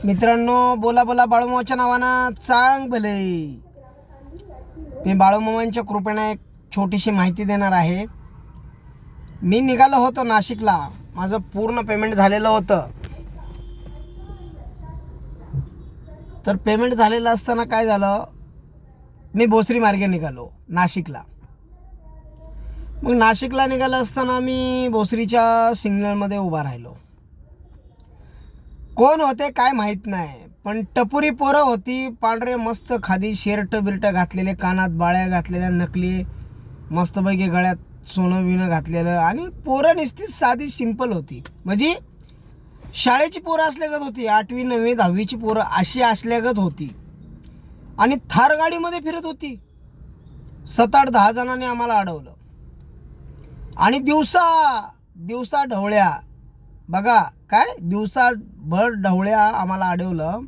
मित्रांनो, बोला बोला बाळूमामाच्या नावानं चांग भले. मी बाळूमामांच्या कृपेने एक छोटीशी माहिती देणार आहे. मी निघालो होतो नाशिकला. माझं पूर्ण पेमेंट झालेलं होतं. तर पेमेंट झालेलं असताना काय झालं, मी भोसरी मार्गे निघालो नाशिकला. मग नाशिकला निघालं असताना मी भोसरीच्या सिग्नलमध्ये उभा राहिलो. कोण होते काय माहीत नाही, पण टपुरी पोरं होती. पांढरे मस्त खादी शर्ट बिर्ट घातलेले, कानात बाळ्या घातलेल्या, नकली मस्तपैकी गळ्यात सोनं बिनं घातलेलं. आणि पोरं नुसतीच साधी सिंपल होती, म्हणजे शाळेची पोरं असल्यागत होती. 8वी 9वी 10वीची पोरं अशी असल्यागत होती. आणि थार गाडीमध्ये फिरत होती. 7-8 10 जणांनी आम्हाला अडवलं. आणि दिवसा ढवळ्या, बघा काय, दिवसाभर ढवळ्या आम्हाला अडवलं.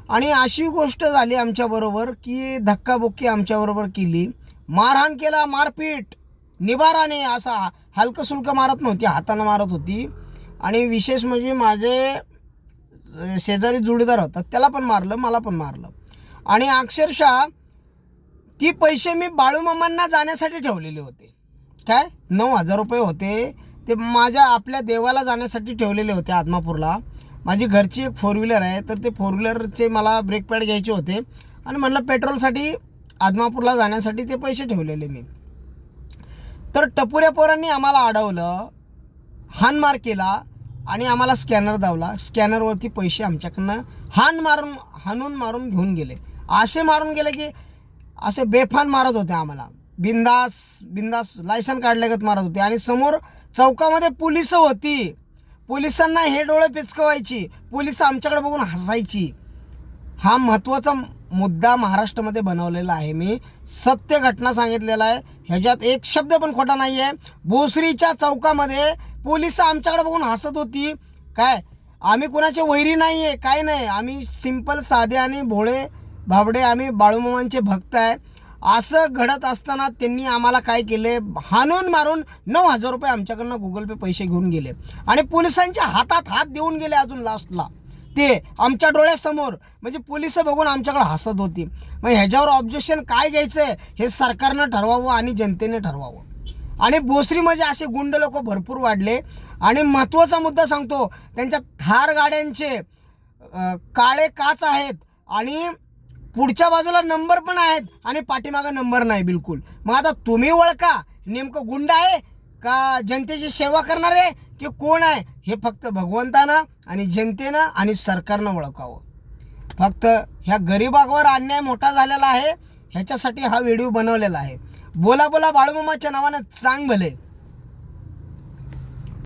आणि अशी गोष्ट झाली आमच्याबरोबर की धक्काबुक्की आमच्याबरोबर केली, मारहाण केला, मारपीट निबाराने. असा हलकं सुलकं मारत नव्हती, हातानं मारत होती. आणि विशेष म्हणजे माझे शेजारी जोडीदार होता, त्याला पण मारलं, मला पण मारलं. आणि अक्षरशः ती पैसे मी बाळूमामांना जाण्यासाठी ठेवलेले होते. काय 9,000 रुपये होते ते माझ्या आपल्या देवाला जाण्यासाठी ठेवलेले होते आदमापूरला. माझी घरची एक 4 व्हीलर आहे, तर ते 4 व्हीलरचे मला ब्रेक पॅड घ्यायचे होते. आणि म्हणलं पेट्रोलसाठी आदमापूरला जाण्यासाठी ते पैसे ठेवलेले मी. तर टपुऱ्या पोरांनी आम्हाला अडवलं, हाणमार केला आणि आम्हाला स्कॅनर दावला. स्कॅनरवरती पैसे आमच्याकडनं हाणून मारून घेऊन गेले. असे मारून गेले की असे बेफान मारत होते आम्हाला. बिंदास लायसन काढल्यागत मारत होते. आणि समोर चौकामध्ये पोलिस होती. पोलिसांना हे डोळे पिचकवायची, पोलिस आमच्याकडे बघून हसायची. हा महत्त्वाचा मुद्दा महाराष्ट्रामध्ये बनवलेला आहे. मी सत्य घटना सांगितलेला आहे, ह्याच्यात एक शब्द पण खोटा नाही आहे. भोसरीच्या चौकामध्ये पोलिस आमच्याकडे बघून हसत होती. काय, आम्ही कुणाचे वैरी नाही आहे, काय नाही. आम्ही सिंपल साधे आणि भोळे भाबडे, आम्ही बाळूमामांचे भक्त आहे. असं घडत असताना त्यांनी आम्हाला काय केले, हाणून मारून 9,000 रुपये आमच्याकडनं गुगल पे पैसे घेऊन गेले. आणि पोलिसांच्या हातात हात देऊन गेले अजून लास्टला, ते आमच्या डोळ्यासमोर. म्हणजे पोलिस बघून आमच्याकडे हसत होती. मग ह्याच्यावर ऑब्जेक्शन काय घ्यायचं हे सरकारनं ठरवावं आणि जनतेने ठरवावं. आणि भोसरीमध्ये असे गुंड लोक भरपूर वाढले. आणि महत्त्वाचा मुद्दा सांगतो, त्यांच्या थार गाड्यांचे काळे काच आहेत आणि पुढच्या बाजूला नंबर पण आहेत आणि पाठीमागं नंबर नाही बिलकुल. मग आता तुम्ही ओळखा, नेमकं गुंड आहे का जनतेची सेवा करणारे की कोण आहे, हे फक्त भगवंतानं आणि जनतेनं आणि सरकारनं ओळखावं. फक्त ह्या गरिबावर अन्याय मोठा झालेला आहे, ह्याच्यासाठी हा व्हिडिओ बनवलेला आहे. बोला बोला बाळूमामाच्या नावानं चांग भले.